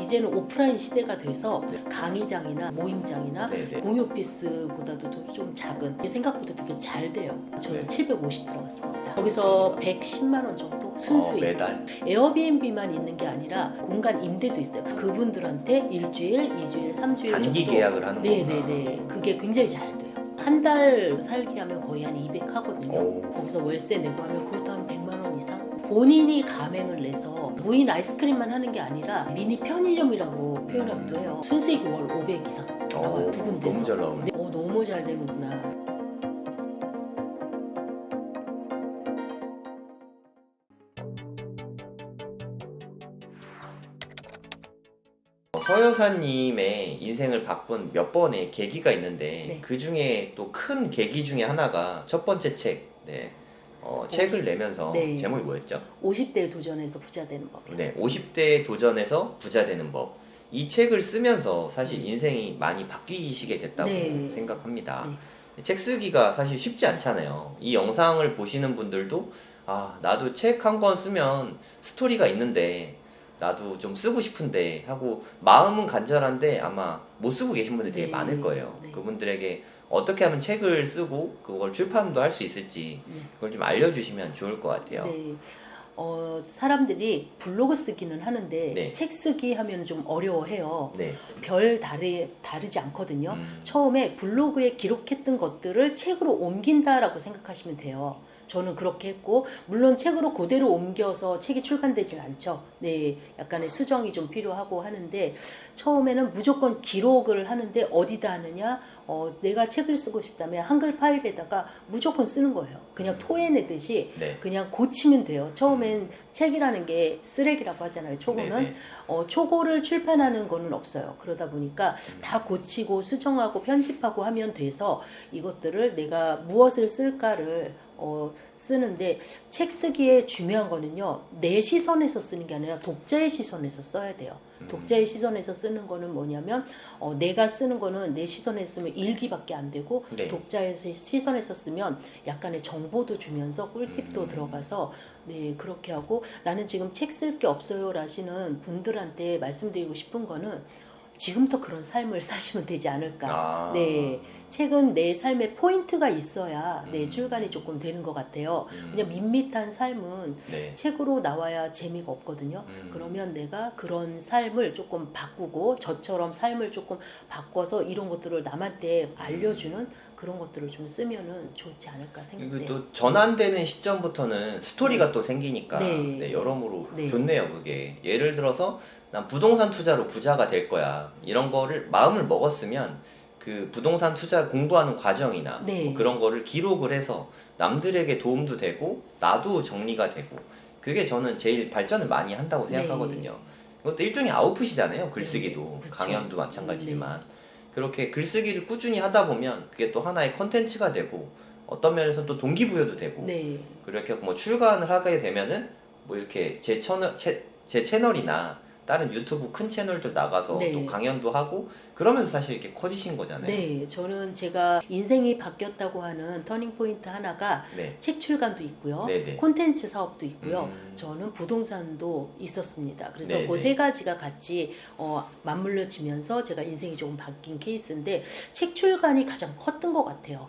이제는 오프라인 시대가 돼서 네. 강의장이나 모임장이나 네네. 공유 오피스보다도 좀 작은, 이게 생각보다 되게 잘 돼요. 저는 네. 750 들어갔습니다. 거기서 110만 원 정도 순수익. 매달. 에어비앤비만 있는 게 아니라 공간 임대도 있어요. 그분들한테 일주일, 2주일, 3주일 단기 정도. 계약을 하는 거구나. 네네네. 그게 굉장히 잘 돼요. 한 달 살기 하면 거의 한 200 하거든요. 오. 거기서 월세 내고 하면 그것도 한 100만 원 이상? 본인이 가맹을 내서 무인 아이스크림만 하는 게 아니라 미니 편의점이라고 표현하기도 해요. 순수익이 월 500 이상 나와요. 두 군데서. 너무 잘 나오네. 네, 너무 잘 되는구나. 서 여사님의 인생을 바꾼 몇 번의 계기가 있는데 네. 그 중에 또 큰 계기 중에 하나가 첫 번째 책. 네. 책을 내면서 네. 제목이 뭐였죠? 50대에 도전해서 부자 되는 법이요. 네, 50대 도전해서 부자 되는 법. 이 책을 쓰면서 사실 인생이 많이 바뀌시게 됐다고 네. 생각합니다. 네. 책 쓰기가 사실 쉽지 않잖아요. 이 영상을 보시는 분들도 나도 책 한 권 쓰면 스토리가 있는데 나도 좀 쓰고 싶은데 하고 마음은 간절한데 아마 못 쓰고 계신 분들이 되게 네. 많을 거예요. 네. 그분들에게 어떻게 하면 책을 쓰고 그걸 출판도 할 수 있을지 네. 그걸 좀 알려주시면 좋을 것 같아요. 네. 사람들이 블로그 쓰기는 하는데 네. 책 쓰기 하면 좀 어려워해요. 네. 별 다르지 않거든요. 음. 처음에 블로그에 기록했던 것들을 책으로 옮긴다라고 생각하시면 돼요. 저는 그렇게 했고, 물론 책으로 그대로 옮겨서 책이 출간되진 않죠. 네, 약간의 수정이 좀 필요하고 하는데, 처음에는 무조건 기록을 하는데 어디다 하느냐? 내가 책을 쓰고 싶다면 한글 파일에다가 무조건 쓰는 거예요. 그냥 토해내듯이 네. 그냥 고치면 돼요. 처음엔 책이라는 게 쓰레기라고 하잖아요. 초고는. 네네. 초고를 출판하는 거는 없어요. 그러다 보니까 다 고치고 수정하고 편집하고 하면 돼서 이것들을 내가 무엇을 쓸까를 쓰는데, 책 쓰기에 중요한 거는요, 내 시선에서 쓰는 게 아니라 독자의 시선에서 써야 돼요. 독자의 시선에서 쓰는 거는 뭐냐면 내가 쓰는 거는 내 시선에서 쓰면 일기밖에 안 되고, 네. 독자의 시선에서 쓰면 약간의 정보도 주면서 꿀팁도 들어가서, 네, 그렇게 하고, 나는 지금 책 쓸 게 없어요 라시는 분들한테 말씀드리고 싶은 거는 지금부터 그런 삶을 사시면 되지 않을까. 네, 책은 내 삶에 포인트가 있어야 내 출간이 조금 되는 것 같아요. 그냥 밋밋한 삶은 네. 책으로 나와야 재미가 없거든요. 그러면 내가 그런 삶을 조금 바꾸고, 저처럼 삶을 조금 바꿔서 이런 것들을 남한테 알려주는 그런 것들을 좀 쓰면은 좋지 않을까 생각돼요. 그리고 또 전환되는 시점부터는 스토리가 또 생기니까 네. 여러모로 네. 좋네요. 그게 예를 들어서 난 부동산 투자로 부자가 될 거야 이런 거를 마음을 먹었으면 그 부동산 투자 공부하는 과정이나 네. 뭐 그런 거를 기록을 해서 남들에게 도움도 되고 나도 정리가 되고 그게 저는 제일 발전을 많이 한다고 생각하거든요. 이것도 일종의 아웃풋이잖아요. 글쓰기도 그쵸. 강연도 마찬가지지만 그렇게 글쓰기를 꾸준히 하다 보면 그게 또 하나의 컨텐츠가 되고 어떤 면에서 또 동기부여도 되고 네. 그렇게 뭐 출간을 하게 되면은 뭐 이렇게 제 채널이나 다른 유튜브 큰 채널들 나가서 네. 또 강연도 하고 그러면서 사실 이렇게 커지신 거잖아요. 네, 저는 제가 인생이 바뀌었다고 하는 터닝 포인트 하나가 네. 책 출간도 있고요, 네네. 콘텐츠 사업도 있고요, 저는 부동산도 있었습니다. 그래서 네네. 그 세 가지가 같이 맞물려지면서 제가 인생이 조금 바뀐 케이스인데, 책 출간이 가장 컸던 것 같아요.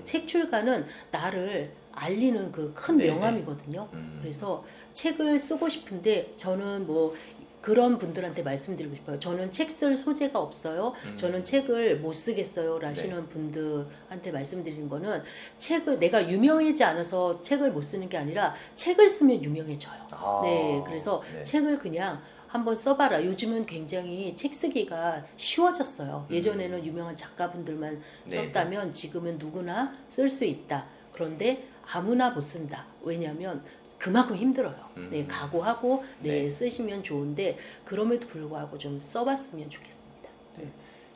책 출간은 나를 알리는 그 큰 네네. 명함이거든요. 그래서 책을 쓰고 싶은데 저는 뭐 그런 분들한테 말씀드리고 싶어요. 저는 책 쓸 소재가 없어요. 저는 책을 못 쓰겠어요 라시는 분들한테 말씀드리는 거는, 책을 내가 유명하지 않아서 책을 못 쓰는 게 아니라 책을 쓰면 유명해져요. 네, 그래서 책을 그냥 한번 써봐라. 요즘은 굉장히 책 쓰기가 쉬워졌어요. 예전에는 유명한 작가분들만 썼다면 지금은 누구나 쓸 수 있다. 그런데 아무나 못 쓴다. 왜냐하면 그만큼 힘들어요. 네, 각오하고 네. 쓰시면 좋은데, 그럼에도 불구하고 좀 써봤으면 좋겠습니다.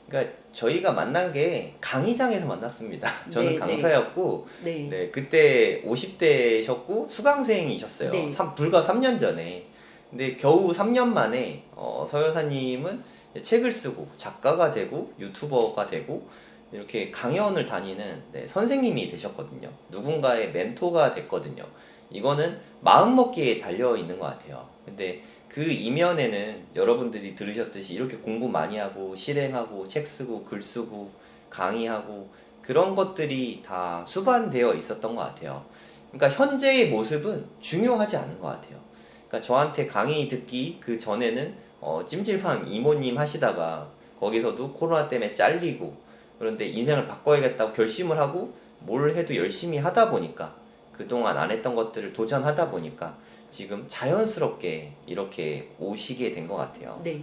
그러니까 저희가 만난 게 강의장에서 만났습니다. 저는 네, 강사였고 네. 네, 그때 50대셨고 수강생이셨어요. 네. 불과 3년 전에. 근데 겨우 3년 만에 서 여사님은 책을 쓰고 작가가 되고 유튜버가 되고 이렇게 강연을 다니는 선생님이 되셨거든요. 누군가의 멘토가 됐거든요. 이거는 마음먹기에 달려 있는 것 같아요. 근데 그 이면에는 여러분들이 들으셨듯이 이렇게 공부 많이 하고 실행하고 책 쓰고 글 쓰고 강의하고 그런 것들이 다 수반되어 있었던 것 같아요. 그러니까 현재의 모습은 중요하지 않은 것 같아요. 그러니까 저한테 강의 듣기 그 전에는 찜질방 이모님 하시다가 거기서도 코로나 때문에 잘리고 그런데 인생을 바꿔야겠다고 결심을 하고 뭘 해도 열심히 하다 보니까 그동안 안 했던 것들을 도전하다 보니까 지금 자연스럽게 이렇게 오시게 된 것 같아요. 네.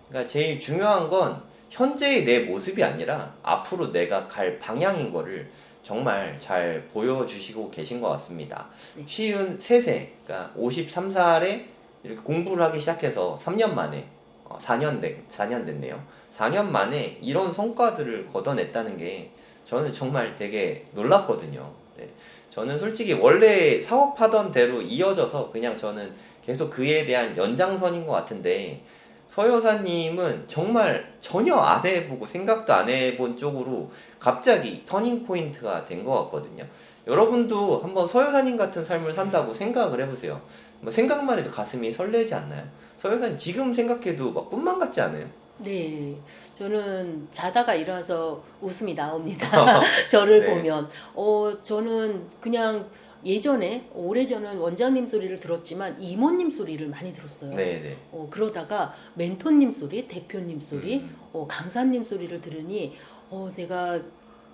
그러니까 제일 중요한 건 현재의 내 모습이 아니라 앞으로 내가 갈 방향인 거를 정말 잘 보여주시고 계신 것 같습니다. 네. 53세, 그러니까 53살에 이렇게 공부를 하기 시작해서 3년 만에 4년 됐네요. 4년 만에 이런 성과들을 거둬냈다는 게 저는 정말 되게 놀랐거든요. 네. 저는 솔직히 원래 사업하던 대로 이어져서 그냥 저는 계속 그에 대한 연장선인 것 같은데 서 여사님은 정말 전혀 안 해보고 생각도 안 해본 쪽으로 갑자기 터닝 포인트가 된 것 같거든요. 여러분도 한번 서 여사님 같은 삶을 산다고 생각을 해보세요. 뭐 생각만 해도 가슴이 설레지 않나요? 서 여사님 지금 생각해도 막 꿈만 같지 않아요? 네, 저는 자다가 일어나서 웃음이 나옵니다. 저를 네. 보면. 저는 그냥 예전에, 오래전은 원장님 소리를 들었지만 이모님 소리를 많이 들었어요. 네네. 그러다가 멘토님 소리, 대표님 소리, 음. 강사님 소리를 들으니, 내가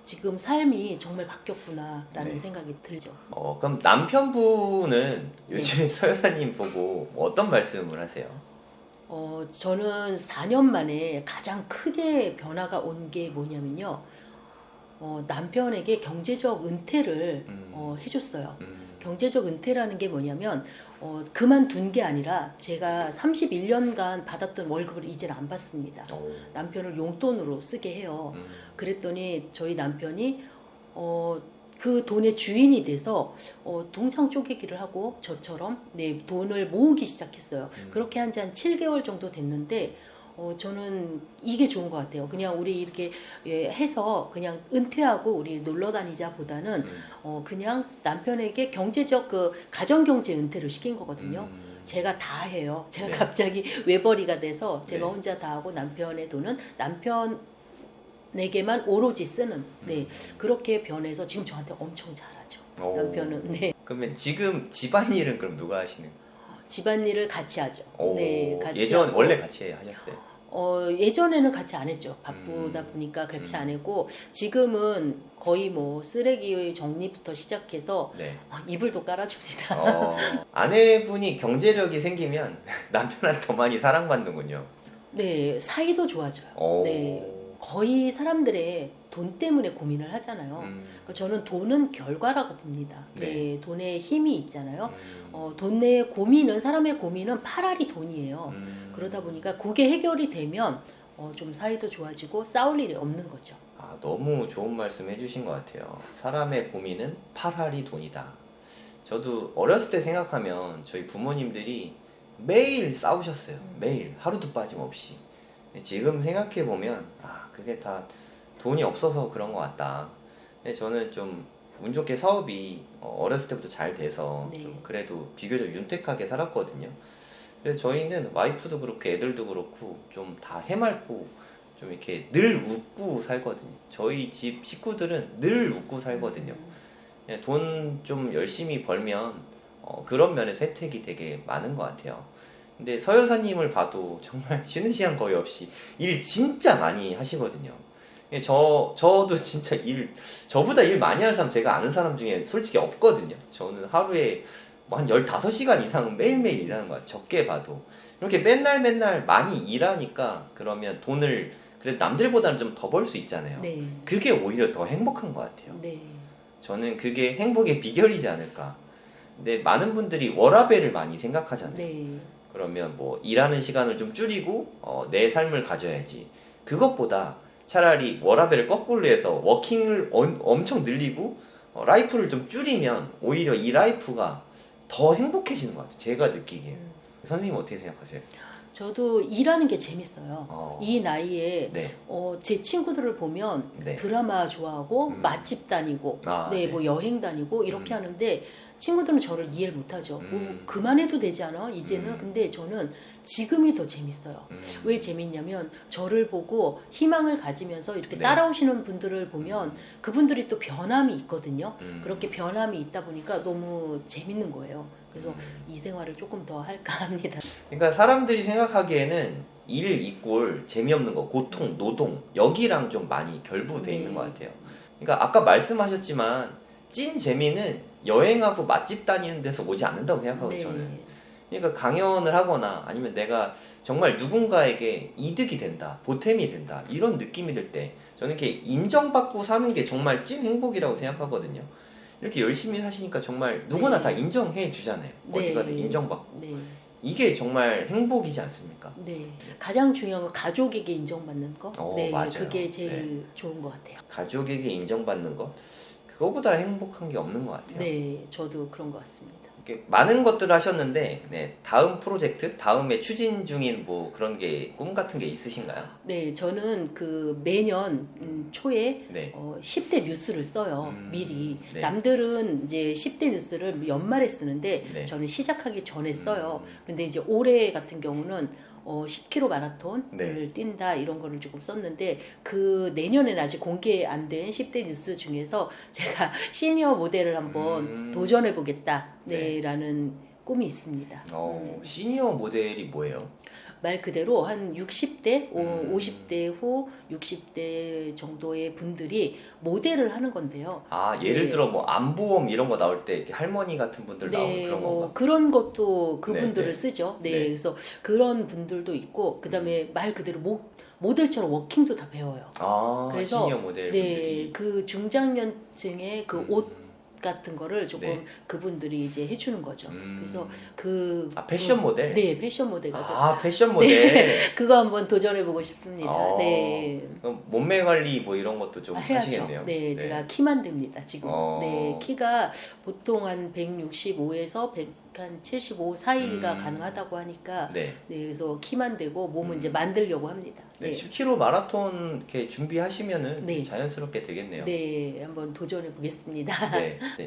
지금 삶이 정말 바뀌었구나라는 네. 생각이 들죠. 그럼 남편분은 네. 요즘에 서 여사님 보고 어떤 말씀을 하세요? 저는 4년 만에 가장 크게 변화가 온 게 뭐냐면요. 남편에게 경제적 은퇴를 해줬어요. 경제적 은퇴라는 게 뭐냐면 그만둔 게 아니라 제가 31년간 받았던 월급을 이제는 안 받습니다. 오. 남편을 용돈으로 쓰게 해요. 음. 그랬더니 저희 남편이 그 돈의 주인이 돼서 동상 쪼개기를 하고 저처럼 네, 돈을 모으기 시작했어요. 그렇게 한 지 한 7개월 정도 됐는데 저는 이게 좋은 것 같아요. 그냥 우리 이렇게 해서 그냥 은퇴하고 우리 놀러 다니자 보다는 그냥 남편에게 경제적 그 가정경제 은퇴를 시킨 거거든요. 제가 다 해요. 제가 네. 갑자기 외벌이가 돼서 제가 네. 혼자 다 하고 남편의 돈은 남편에게만 오로지 쓰는 네 그렇게 변해서 지금 저한테 엄청 잘하죠. 오. 남편은 네 그러면 지금 집안일은 그럼 누가 하시는 거예요? 집안일을 같이 하죠. 오. 네 같이 예전 하고. 원래 같이 하셨어요? 예전에는 같이 안 했죠. 바쁘다 보니까 같이 안 했고 지금은 거의 뭐 쓰레기 정리부터 시작해서 네. 이불도 깔아줍니다. 아내분이 경제력이 생기면 남편한테 더 많이 사랑받는군요. 네, 사이도 좋아져요. 오. 네, 거의 사람들의 돈 때문에 고민을 하잖아요. 그러니까 저는 돈은 결과라고 봅니다. 네, 돈에 힘이 있잖아요. 돈의 고민은 사람의 고민은 팔알이 돈이에요. 그러다 보니까 그게 해결이 되면 좀 사이도 좋아지고 싸울 일이 없는 거죠. 너무 좋은 말씀 해주신 것 같아요. 사람의 고민은 팔알이 돈이다. 저도 어렸을 때 생각하면 저희 부모님들이 매일 싸우셨어요. 매일 하루도 빠짐없이. 지금 생각해 보면 그게 다 돈이 없어서 그런 것 같다. 근데 저는 좀 운 좋게 사업이 어렸을 때부터 잘 돼서 네. 좀 그래도 비교적 윤택하게 살았거든요. 그래서 저희는 와이프도 그렇고 애들도 그렇고 좀 다 해맑고 좀 이렇게 늘 웃고 살거든요. 저희 집 식구들은 늘 웃고 살거든요. 돈 좀 열심히 벌면 그런 면에서 혜택이 되게 많은 것 같아요. 근데 서 여사님을 봐도 정말 쉬는 시간 거의 없이 일 진짜 많이 하시거든요. 저도 진짜 저보다 일 많이 하는 사람 제가 아는 사람 중에 솔직히 없거든요. 저는 하루에 한 15시간 이상은 매일매일 일하는 것 같아요. 적게 봐도. 이렇게 맨날 많이 일하니까 그러면 돈을 그래도 남들보다는 좀 더 벌 수 있잖아요. 네. 그게 오히려 더 행복한 것 같아요. 네. 저는 그게 행복의 비결이지 않을까. 근데 많은 분들이 워라밸을 많이 생각하잖아요. 네. 그러면 뭐 일하는 시간을 좀 줄이고 내 삶을 가져야지. 그것보다 차라리 워라밸을 거꾸로 해서 워킹을 엄청 늘리고 라이프를 좀 줄이면 오히려 이 라이프가 더 행복해지는 것 같아요. 제가 느끼기에. 선생님 어떻게 생각하세요? 저도 일하는 게 재밌어요. 이 나이에 네. 제 친구들을 보면 네. 드라마 좋아하고 맛집 다니고 네, 뭐 여행 다니고 이렇게 하는데 친구들은 저를 이해를 못하죠. 그만해도 되지 않아? 이제는. 근데 저는 지금이 더 재밌어요. 왜 재밌냐면 저를 보고 희망을 가지면서 이렇게 네. 따라오시는 분들을 보면 그분들이 또 변함이 있거든요. 그렇게 변함이 있다 보니까 너무 재밌는 거예요. 그래서 이 생활을 조금 더 할까 합니다. 그러니까 사람들이 생각하기에는 일 이꼴 재미없는 거, 고통, 노동 여기랑 좀 많이 결부돼 있는 것 같아요. 그러니까 아까 말씀하셨지만 찐 재미는 여행하고 맛집 다니는 데서 오지 않는다고 생각하거든요. 저는. 그러니까 강연을 하거나 아니면 내가 정말 누군가에게 이득이 된다, 보탬이 된다 이런 느낌이 들 때 저는 이렇게 인정받고 사는 게 정말 찐 행복이라고 생각하거든요. 이렇게 열심히 사시니까 정말 누구나 다 인정해 주잖아요. 어디 가든 인정받고. 이게 정말 행복이지 않습니까? 네. 가장 중요한 건 가족에게 인정받는 거. 네, 맞아요. 그게 제일 좋은 것 같아요. 가족에게 인정받는 거. 그거보다 행복한 게 없는 것 같아요. 네, 저도 그런 것 같습니다. 이렇게 많은 것들을 하셨는데 다음 프로젝트, 다음에 추진 중인 뭐 그런 게 꿈 같은 게 있으신가요? 네, 저는 그 매년 초에 10대 뉴스를 써요. 미리. 네. 남들은 이제 10대 뉴스를 연말에 쓰는데 저는 시작하기 전에 써요. 근데 이제 올해 같은 경우는 10km 마라톤을 뛴다 이런 거를 조금 썼는데 그 내년에는 아직 공개 안 된 10대 뉴스 중에서 제가 시니어 모델을 한번 도전해 보겠다 라는 꿈이 있습니다. 시니어 모델이 뭐예요? 말 그대로 한 60대, 50대 후 60대 정도의 분들이 모델을 하는 건데요. 예를 들어 뭐 안보험 이런 거 나올 때 이렇게 할머니 같은 분들 나오는 그런 건가? 그런 것도 그분들을 쓰죠. 그래서 그런 분들도 있고 그다음에 말 그대로 모델처럼 워킹도 다 배워요. 그래서 시니어 모델 분들이 그 중장년층의 그 옷 같은 거를 조금 그분들이 이제 해주는 거죠. 그래서 패션 모델? 네, 패션 모델가 패션 모델. 그거 한번 도전해보고 싶습니다. 그럼 몸매 관리 뭐 이런 것도 좀 해야죠. 하시겠네요. 네, 제가 키만 됩니다 지금. 키가 보통 한 165에서 175 사이가 가능하다고 하니까 그래서 키만 되고 몸은 이제 만들려고 합니다. 10km 마라톤 이렇게 준비하시면은 자연스럽게 되겠네요. 네, 한번 도전해 보겠습니다.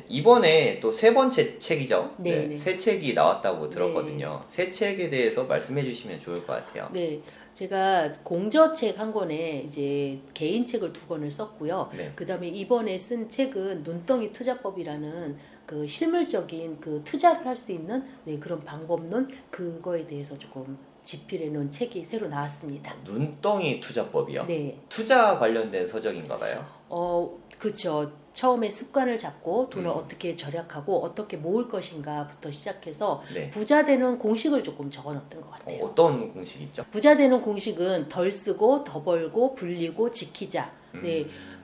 이번에 또 세 번째 책이죠. 네. 새 책이 나왔다고 들었거든요. 새 책에 대해서 말씀해 주시면 좋을 것 같아요. 네, 제가 공저책 한 권에 이제 개인책을 2권을 썼고요. 그다음에 이번에 쓴 책은 눈덩이 투자법이라는 그 실물적인 그 투자를 할 수 있는 그런 방법론 그거에 대해서 조금 집필해 놓은 책이 새로 나왔습니다. 눈덩이 투자법이요? 네. 투자 관련된 서적인가 봐요. 그렇죠. 처음에 습관을 잡고 돈을 어떻게 절약하고 어떻게 모을 것인가부터 시작해서 부자 되는 공식을 조금 적어놨던 것 같아요. 어떤 공식이 있죠? 부자 되는 공식은 덜 쓰고 더 벌고 불리고 지키자.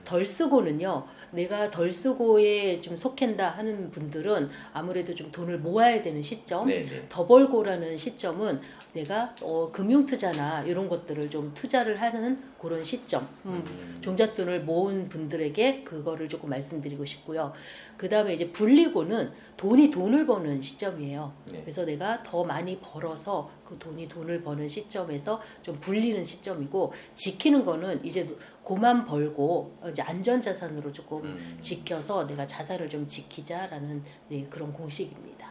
덜 쓰고는요. 내가 덜 쓰고에 좀 속한다 하는 분들은 아무래도 좀 돈을 모아야 되는 시점, 더 벌고라는 시점은 내가 금융투자나 이런 것들을 좀 투자를 하는 그런 시점, 종잣돈을 모은 분들에게 그거를 조금 말씀드리고 싶고요. 그 다음에 이제 불리고는 돈이 돈을 버는 시점이에요. 그래서 내가 더 많이 벌어서 그 돈이 돈을 버는 시점에서 좀 불리는 시점이고, 지키는 거는 이제 고만 벌고 이제 안전자산으로 조금 지켜서 내가 자산을 좀 지키자라는 그런 공식입니다.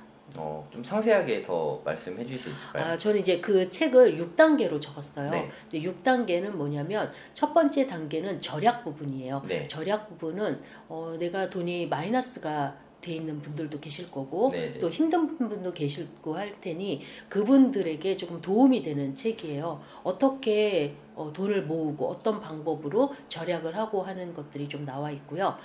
좀 상세하게 더 말씀해 주실 수 있을까요? 저는 이제 그 책을 6단계로 적었어요. 6단계는 뭐냐면 첫 번째 단계는 절약 부분이에요. 절약 부분은 내가 돈이 마이너스가 돼 있는 분들도 계실 거고 또 힘든 분도 계시고 할 테니 그분들에게 조금 도움이 되는 책이에요. 어떻게 돈을 모으고 어떤 방법으로 절약을 하고 하는 것들이 좀 나와 있고요.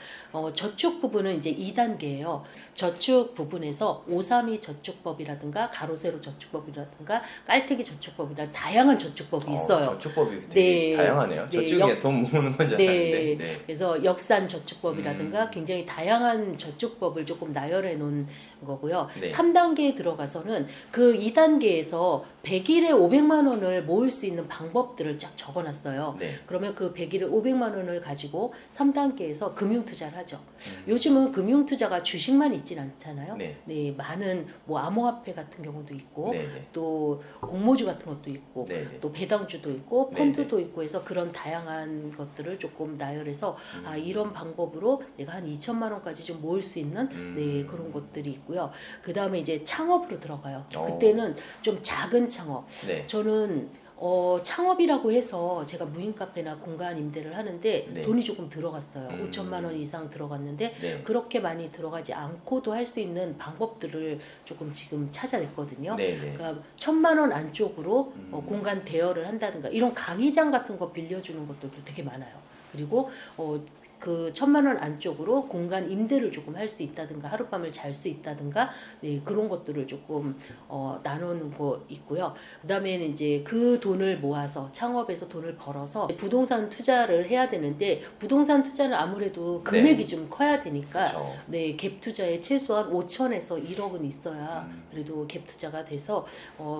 저축 부분은 이제 2단계예요. 저축 부분에서 532 저축법이라든가 가로세로 저축법이라든가 깔때기 저축법이라 다양한 저축법이 있어요. 저축법이 되게 다양하네요. 저축에 돈 모으는 건 줄 알았는데. 그래서 역산 저축법이라든가 굉장히 다양한 저축법을 조금 나열해 놓은 거고요. 3단계에 들어가서는 그 2단계에서 100일에 500만 원을 모을 수 있는 방법들을 쫙 적어놨어요. 네. 그러면 그 100일에 500만 원을 가지고 3단계에서 금융투자를 하죠. 음. 요즘은 금융투자가 주식만 있진 않잖아요. 네. 네, 많은 뭐 암호화폐 같은 경우도 있고 네. 네. 또 공모주 같은 것도 있고 네. 네. 또 배당주도 있고 네, 펀드도 있고 해서 그런 다양한 것들을 조금 나열해서 아, 이런 방법으로 내가 한 2천만 원까지 좀 모을 수 있는 네, 그런 것들이 있고요. 그 다음에 이제 창업으로 들어가요. 그때는 좀 작은 창업. 네. 저는 창업이라고 해서 제가 무인 카페나 공간 임대를 하는데 네. 돈이 조금 들어갔어요. 5천만 원 이상 들어갔는데 네. 그렇게 많이 들어가지 않고도 할 수 있는 방법들을 조금 지금 찾아냈거든요. 네. 네. 그러니까 1,000만 원 안쪽으로 공간 대여를 한다든가 이런 강의장 같은 거 빌려주는 것들도 되게 많아요. 그리고 그 1,000만 원 안쪽으로 공간 임대를 조금 할 수 있다든가 하룻밤을 잘 수 있다든가 네, 그런 것들을 조금 나누는 있고요. 그다음에는 이제 그 돈을 모아서 창업에서 돈을 벌어서 부동산 투자를 해야 되는데 부동산 투자는 아무래도 금액이 네. 좀 커야 되니까 그렇죠. 네, 갭 투자에 최소한 5천에서 1억은 있어야 그래도 갭 투자가 돼서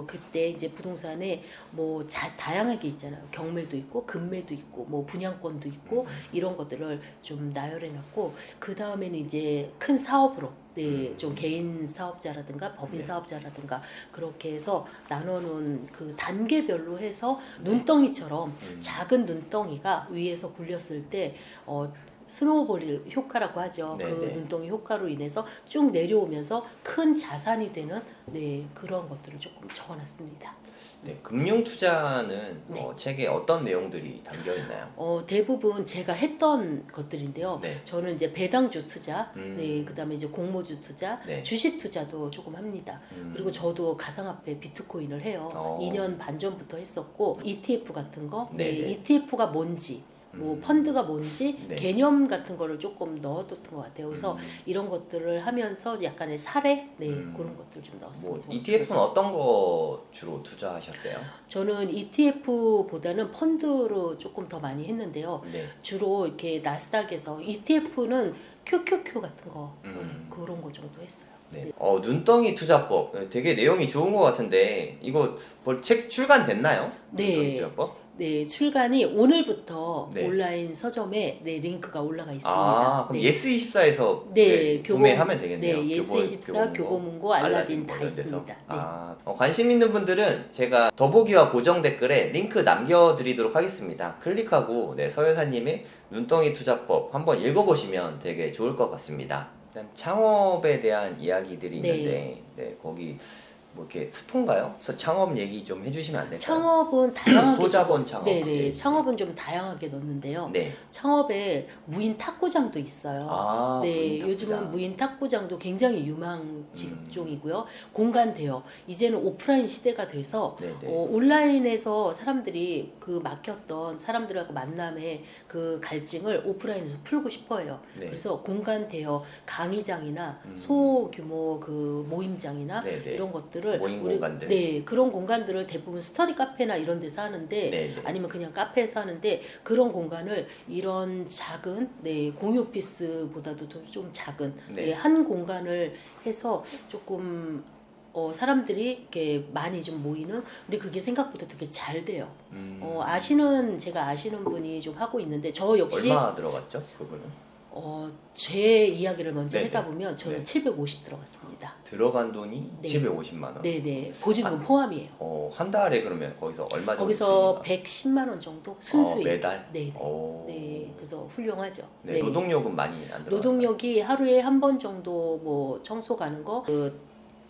그때 이제 부동산에 뭐 다양하게 있잖아요. 경매도 있고 금매도 있고 뭐 분양권도 있고 이런 것들을 좀 나열해놨고 그 다음에는 이제 큰 사업으로 네, 좀 개인 사업자라든가 법인 네. 사업자라든가 그렇게 해서 나눠놓은 그 단계별로 해서 눈덩이처럼 작은 눈덩이가 위에서 굴렸을 때 스노우볼 효과라고 하죠. 네, 그 네. 눈덩이 효과로 인해서 쭉 내려오면서 큰 자산이 되는 네, 그런 것들을 조금 적어놨습니다. 네. 금융 투자는 네. 책에 어떤 내용들이 담겨 있나요? 대부분 제가 했던 것들인데요. 네. 저는 이제 배당주 투자, 네, 그다음에 이제 공모주 투자, 네. 주식 투자도 조금 합니다. 그리고 저도 가상화폐 비트코인을 해요. 2년 반 전부터 했었고 ETF 같은 거, 네, 네, 네. ETF가 뭔지. 뭐 펀드가 뭔지 네. 개념 같은 거를 조금 넣어뒀던 것 같아요. 그래서 이런 것들을 하면서 약간의 사례 네 그런 것들 좀 넣었습니다. 뭐 ETF는 어떤 거 주로 투자하셨어요? 저는 ETF보다는 펀드로 조금 더 많이 했는데요. 네. 주로 이렇게 나스닥에서 ETF는 QQQ 같은 거 그런 거 정도 했어요. 네. 눈덩이 투자법 되게 내용이 좋은 것 같은데 이거 책 출간됐나요? 네. 눈덩이 투자법? 네, 출간이 오늘부터 네. 온라인 서점에 네, 링크가 올라가 있습니다. 아, 그럼 네. 예스24에서 네, 구매하면 되겠네요. 네, 예스24, 교보문고, 알라딘 다 이런 데서. 있습니다. 네. 관심 있는 분들은 제가 더보기와 고정 댓글에 링크 남겨드리도록 하겠습니다. 클릭하고 서 여사님의 눈덩이 투자법 한번 읽어보시면 되게 좋을 것 같습니다. 그다음 창업에 대한 이야기들이 있는데 거기 뭐 이렇게 스폰가요? 창업 얘기 좀 해주시면 안 될까요? 창업은 다양하게 소자본 창업. 네네, 창업은 좀 다양하게 넣는데요. 네. 창업에 무인 탁구장도 있어요. 네, 무인 탁구장. 요즘은 무인 탁구장도 굉장히 유망 직종이고요. 공간 대여. 이제는 오프라인 시대가 돼서 온라인에서 사람들이 그 막혔던 사람들하고 만남의 그 갈증을 오프라인에서 풀고 싶어해요. 네. 그래서 공간 대여 강의장이나 소규모 그 모임장이나 이런 것들을 모임 공간들. 네, 그런 공간들을 대부분 스터디 카페나 이런 데서 하는데 아니면 그냥 카페에서 하는데 그런 공간을 이런 작은 공유 오피스보다도 좀 작은 한 공간을 해서 조금 사람들이 이렇게 많이 좀 모이는 근데 그게 생각보다 되게 잘 돼요. 제가 아시는 분이 좀 하고 있는데 저 역시 얼마 들어갔죠? 그분은? 제 이야기를 먼저 네네. 하다 보면 저는 750 들어갔습니다. 들어간 돈이 네. 750만 원. 네네. 보증금 포함이에요. 한 달에 그러면 거기서 얼마 정도? 거기서 110만 원 정도 순수익. 매달? 네. 네. 그래서 훌륭하죠. 네. 노동요금 많이 안 들어가요? 노동력이 하루에 한 번 정도 뭐 청소 가는 거,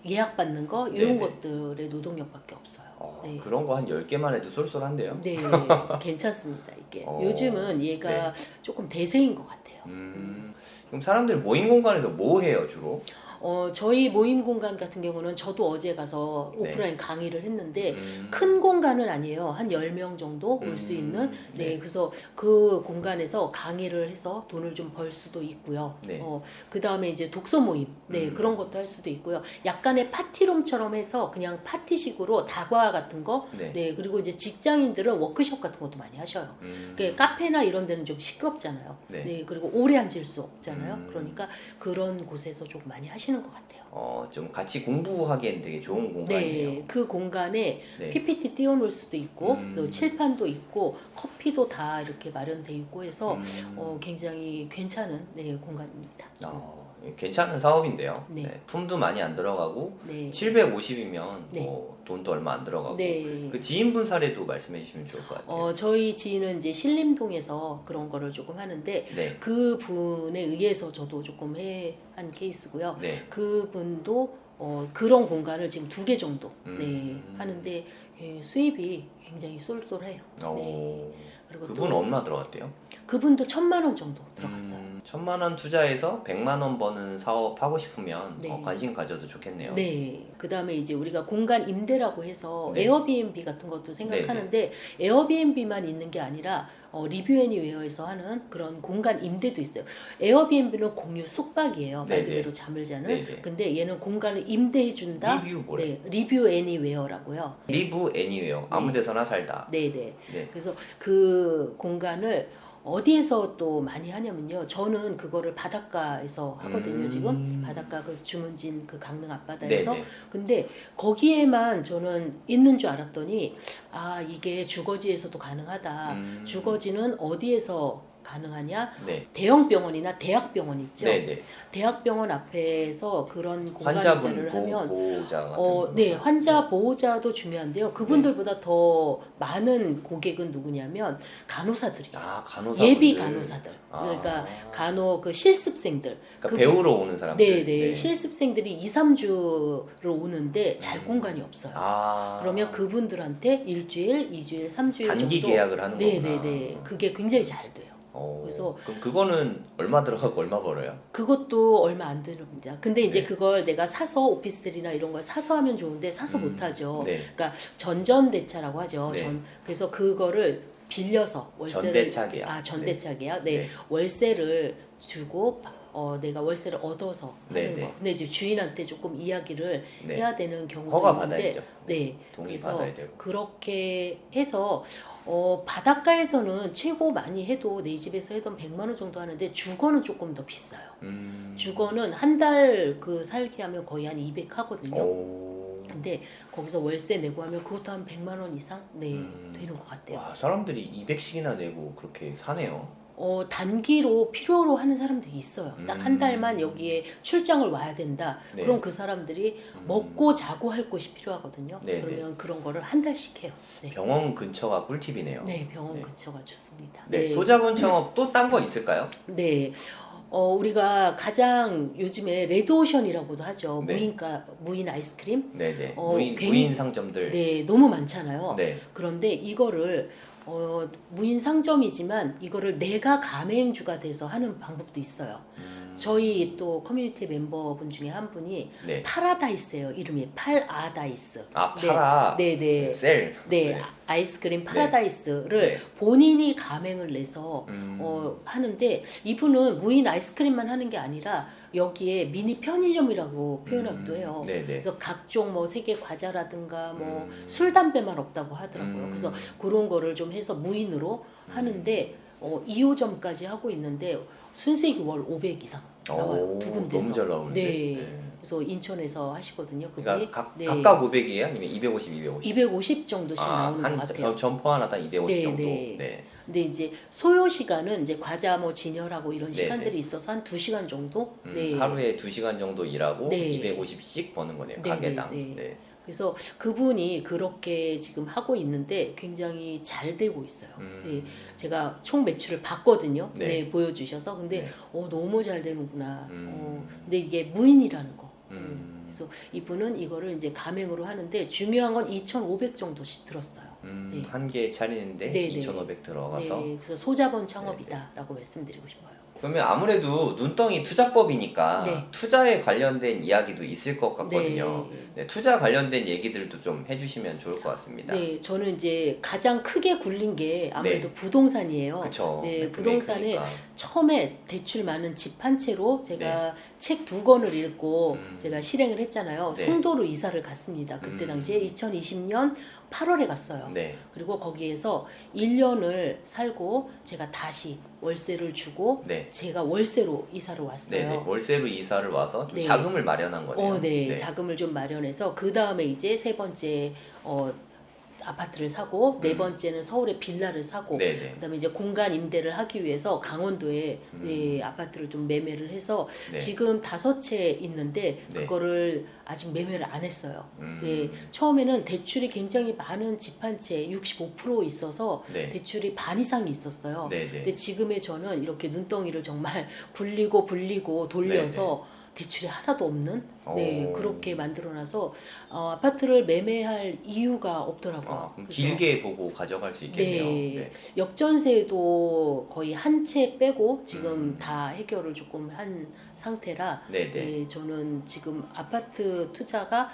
예약 받는 거 이런 것들의 노동력밖에 없어요. 네. 그런 거 한 10개만 해도 쏠쏠한데요? 네, 괜찮습니다. 이게 요즘은 얘가 조금 대세인 것 같아요. 그럼 사람들 모임 공간에서 뭐 해요 주로? 저희 모임 공간 같은 경우는 저도 어제 가서 오프라인 강의를 했는데 큰 공간은 아니에요. 한 10명 정도 올 수 있는. 그래서 그 공간에서 강의를 해서 돈을 좀 벌 수도 있고요. 그 다음에 이제 독서 모임. 그런 것도 할 수도 있고요. 약간의 파티룸처럼 해서 그냥 파티식으로 다과 같은 거. 그리고 이제 직장인들은 워크숍 같은 것도 많이 하셔요. 카페나 이런 데는 좀 시끄럽잖아요. 그리고 오래 앉을 수 없잖아요. 그러니까 그런 곳에서 좀 많이 하시는 하시는 것 같아요. 좀 같이 공부하기엔 되게 좋은 공간이에요. 네, 그 공간에 네. PPT 띄워놓을 수도 있고 음. 또 칠판도 있고 커피도 다 이렇게 마련돼 있고 해서 음. 굉장히 괜찮은 네, 공간입니다. 괜찮은 사업인데요. 네. 네, 품도 많이 안 들어가고 네. 750이면 네. 뭐 돈도 얼마 안 들어가고 네. 그 지인분 사례도 말씀해 주시면 좋을 것 같아요. 저희 지인은 이제 신림동에서 그런 거를 조금 하는데 네. 그 분에 의해서 저도 조금 한 케이스고요. 네. 그분도 그런 공간을 지금 2개 정도 네, 음. 하는데 수입이 굉장히 쏠쏠해요. 오. 네. 그리고 그분 또 얼마 들어갔대요? 그분도 1,000만 원 정도 들어갔어요. 1,000만 원 투자해서 100만 원 버는 사업 하고 싶으면 네. 관심 가져도 좋겠네요. 네. 그 다음에 이제 우리가 공간 임대라고 해서 네. 에어비앤비 같은 것도 생각하는데 에어비앤비만 있는 게 아니라 리뷰애니웨어에서 하는 그런 공간 임대도 있어요. 에어비앤비는 공유 숙박이에요. 말 네, 그대로 네. 잠을 자는. 네, 네. 근데 얘는 공간을 임대해 준다. 리뷰 뭐래? 네. 리뷰애니웨어라고요. 리브 애니웨어 아무 네. 데서나 살다. 네, 네. 네. 그래서 그 공간을 어디에서 또 많이 하냐면요. 저는 그거를 바닷가에서 하거든요. 지금 바닷가 그 주문진 그 강릉 앞바다에서. 네, 네. 근데 거기에만 저는 있는 줄 알았더니 이게 주거지에서도 가능하다. 주거지는 어디에서 가능하냐? 네. 대형 병원이나 대학병원 있죠. 네, 네. 대학병원 앞에서 그런 공간 환자분 임대를 하면 보호자 같은 네, 거. 환자 보호자도 중요한데요. 그분들보다 더 많은 고객은 누구냐면 간호사들이에요. 간호사분들. 예비 간호사들. 그러니까 그 실습생들. 그러니까 배우러 오는 사람들. 네. 실습생들이 2, 3주를 오는데 잘 공간이 없어요. 그러면 그분들한테 일주일, 2주일, 3주일 단기 정도 계약을 하는 거구나. 네. 그게 굉장히 잘 돼요. 그래서 그럼 그거는 얼마 들어가고 얼마 벌어요? 그것도 얼마 안 드립니다. 근데 이제 네. 그걸 내가 사서 오피스텔이나 이런 걸 사서 하면 좋은데 사서 못 하죠. 네. 그러니까 전전대차라고 하죠. 네. 그래서 그거를 빌려서 월세를 전대차 계약. 전대차 계약. 네. 네. 월세를 주고 내가 월세를 얻어서 하는 네, 거. 네. 근데 이제 주인한테 조금 이야기를 네. 해야 되는 경우도 허가 있는데 받아야죠. 네. 동의 그래서 받아야 되고. 그렇게 해서 바닷가에서는 최고 많이 해도 내 집에서 해도 100만 원 정도 하는데 주거는 조금 더 비싸요. 주거는 한 달 그 살기 하면 거의 한 200 하거든요. 근데 거기서 월세 내고 하면 그것도 한 100만 원 이상 되는 것 같아요. 와, 사람들이 200씩이나 내고 그렇게 사네요. 단기로 필요로 하는 사람들이 있어요. 딱 한 달만 여기에 출장을 와야 된다. 네. 그럼 그 사람들이 먹고 자고 할 곳이 필요하거든요. 네, 그러면 그런 거를 한 달씩 해요. 네. 병원 근처가 꿀팁이네요. 네, 병원 네. 근처가 좋습니다. 네, 소자본 창업 또 딴 거 있을까요? 네. 우리가 가장 요즘에 레드오션이라고도 하죠. 네. 무인 아이스크림. 네네. 굉장히- 무인 상점들. 네, 너무 많잖아요. 네. 그런데 이거를 무인 상점이지만 이거를 내가 가맹주가 돼서 하는 방법도 있어요. 저희 또 커뮤니티 멤버분 중에 한 분이 네. 파라다이스예요. 이름이 팔아다이스. 파라. 네. 셀. 네, 아이스크림 파라다이스를 네. 본인이 가맹을 내서 하는데 이분은 무인 아이스크림만 하는 게 아니라 여기에 미니 편의점이라고 표현하기도 해요. 네네. 그래서 각종 뭐 세계 과자라든가 뭐 음. 술 담배만 없다고 하더라고요. 그래서 그런 거를 좀 해서 무인으로 하는데 2호점까지 하고 있는데 순수익이 월 500 이상 나와요. 두 군데서. 너무 잘 나오는데. 네. 그래서 인천에서 하시거든요. 그분이. 그러니까 네. 각각 500이에요? 아니면 250, 250? 250 정도씩 나오는 것 같아요. 점포 하나 딱 250 네, 정도. 네. 네. 근데 이제 소요 시간은 이제 과자 뭐 진열하고 이런 네, 시간들이 네. 있어서 한 2시간 정도. 하루에 2시간 정도 일하고 네. 250씩 버는 거네요. 네, 가게당. 네, 네. 그래서 그분이 그렇게 지금 하고 있는데 굉장히 잘 되고 있어요. 네, 제가 총 매출을 봤거든요. 네. 네, 보여주셔서. 근데 네. 너무 잘 되는구나. 근데 이게 무인이라는 거. 그래서 이분은 이거를 이제 가맹으로 하는데 중요한 건 2,500 정도씩 들었어요. 네. 한 개 차리는데 네, 네. 2,500 들어가서. 네, 그래서 소자본 창업이다라고 말씀드리고 싶어요. 그러면 아무래도 눈덩이 투자법이니까 네. 투자에 관련된 이야기도 있을 것 같거든요. 네. 네, 투자 관련된 얘기들도 좀 해주시면 좋을 것 같습니다. 네, 저는 이제 가장 크게 굴린 게 아무래도 네. 부동산이에요. 그쵸. 네, 네, 부동산에 그러니까. 처음에 대출 많은 집 한 채로 제가 책 2권을 읽고 음. 제가 실행을 했잖아요. 네. 송도로 이사를 갔습니다. 그때 당시에 2020년 8월에 갔어요. 네. 그리고 거기에서 1년을 살고 제가 다시 월세를 주고 네. 제가 월세로 이사를 왔어요. 네. 네. 월세로 이사를 와서 좀 네. 자금을 마련한 거네요. 네. 자금을 좀 마련해서 그 다음에 이제 세 번째 아파트를 사고 네 번째는 서울에 빌라를 사고 네네. 그다음에 이제 공간 임대를 하기 위해서 강원도에 아파트를 좀 매매를 해서 네. 지금 5채 있는데 네. 그거를 아직 매매를 안 했어요. 음. 네, 처음에는 대출이 굉장히 많은 집 한 채 65% 있어서 네. 대출이 반 이상이 있었어요. 네네. 근데 지금의 저는 이렇게 눈덩이를 정말 굴리고 돌려서 대출이 하나도 없는 그렇게 만들어놔서 아파트를 매매할 이유가 없더라고요. 그럼 그래서 길게 보고 가져갈 수 있겠네요. 네. 역전세도 거의 한 채 빼고 지금 다 해결을 조금 한 상태라 네네. 저는 지금 아파트 투자가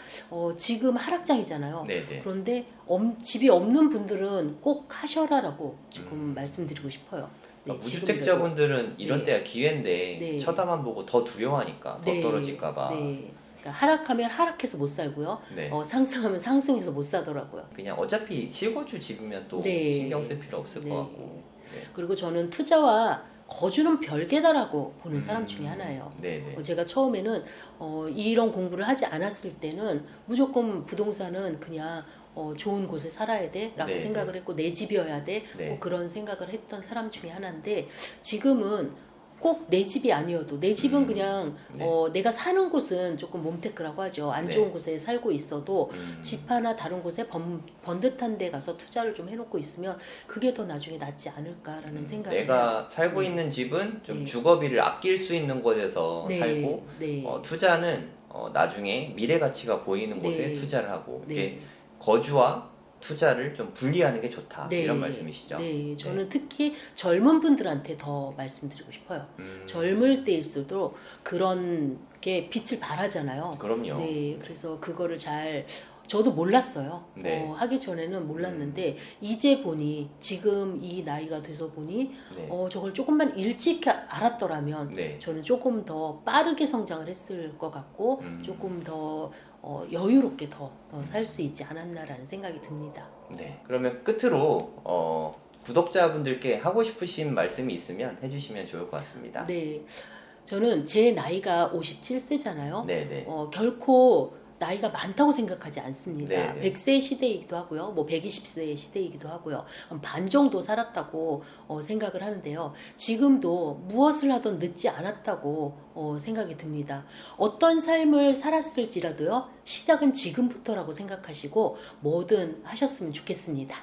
지금 하락장이잖아요. 네네. 그런데 집이 없는 분들은 꼭 하셔라라고 조금 말씀드리고 싶어요. 무주택자분들은 이런 네. 때가 기회인데 네. 쳐다만 보고 더 두려워하니까 더 떨어질까봐. 네. 그러니까 하락하면 하락해서 못 살고요. 네. 상승하면 상승해서 못 사더라고요. 그냥 어차피 실거주 집이면 또 네. 신경 쓸 필요 없을 네. 것 같고. 네. 그리고 저는 투자와 거주는 별개다라고 보는 사람 중에 하나예요. 네네. 제가 처음에는 이런 공부를 하지 않았을 때는 무조건 부동산은 그냥 좋은 곳에 살아야 돼라고 네, 생각을 했고 내 집이어야 돼 네. 뭐 그런 생각을 했던 사람 중에 하나인데 지금은 꼭 내 집이 아니어도 내 집은 그냥 네. 내가 사는 곳은 조금 몬테크라고 하죠. 안 네. 좋은 곳에 살고 있어도 집 음. 하나 다른 곳에 번듯한 데 가서 투자를 좀 해놓고 있으면 그게 더 나중에 낫지 않을까라는 생각을 내가 해요. 살고 네. 있는 집은 좀 네. 주거비를 아낄 수 있는 곳에서 살고 네. 투자는 나중에 미래 가치가 보이는 곳에 네. 투자를 하고 네. 이게 거주와 투자를 좀 분리하는 게 좋다 네. 이런 말씀이시죠? 네, 저는 특히 젊은 분들한테 더 말씀드리고 싶어요. 젊을 때일수록 그런 게 빛을 발하잖아요. 그럼요. 네, 그래서 그거를 저도 몰랐어요. 네. 하기 전에는 몰랐는데 이제 보니 지금 이 나이가 돼서 보니 네. 저걸 조금만 일찍 알았더라면 네. 저는 조금 더 빠르게 성장을 했을 것 같고 조금 더 여유롭게 더 살 수 있지 않았나라는 생각이 듭니다. 네. 그러면 끝으로 구독자분들께 하고 싶으신 말씀이 있으면 해주시면 좋을 것 같습니다. 네, 저는 제 나이가 57세잖아요. 네네. 결코 나이가 많다고 생각하지 않습니다. 네네. 100세 시대이기도 하고요. 뭐 120세 시대이기도 하고요. 반 정도 살았다고 생각을 하는데요. 지금도 무엇을 하든 늦지 않았다고 생각이 듭니다. 어떤 삶을 살았을지라도요. 시작은 지금부터라고 생각하시고 뭐든 하셨으면 좋겠습니다.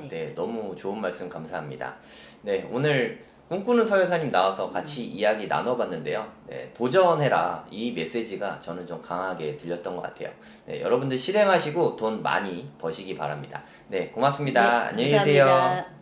네. 너무 좋은 말씀 감사합니다. 네, 오늘 꿈꾸는 서여사님 나와서 같이 이야기 나눠봤는데요. 네, 도전해라. 이 메시지가 저는 좀 강하게 들렸던 것 같아요. 네, 여러분들 실행하시고 돈 많이 버시기 바랍니다. 네, 고맙습니다. 안녕히 계세요. 감사합니다.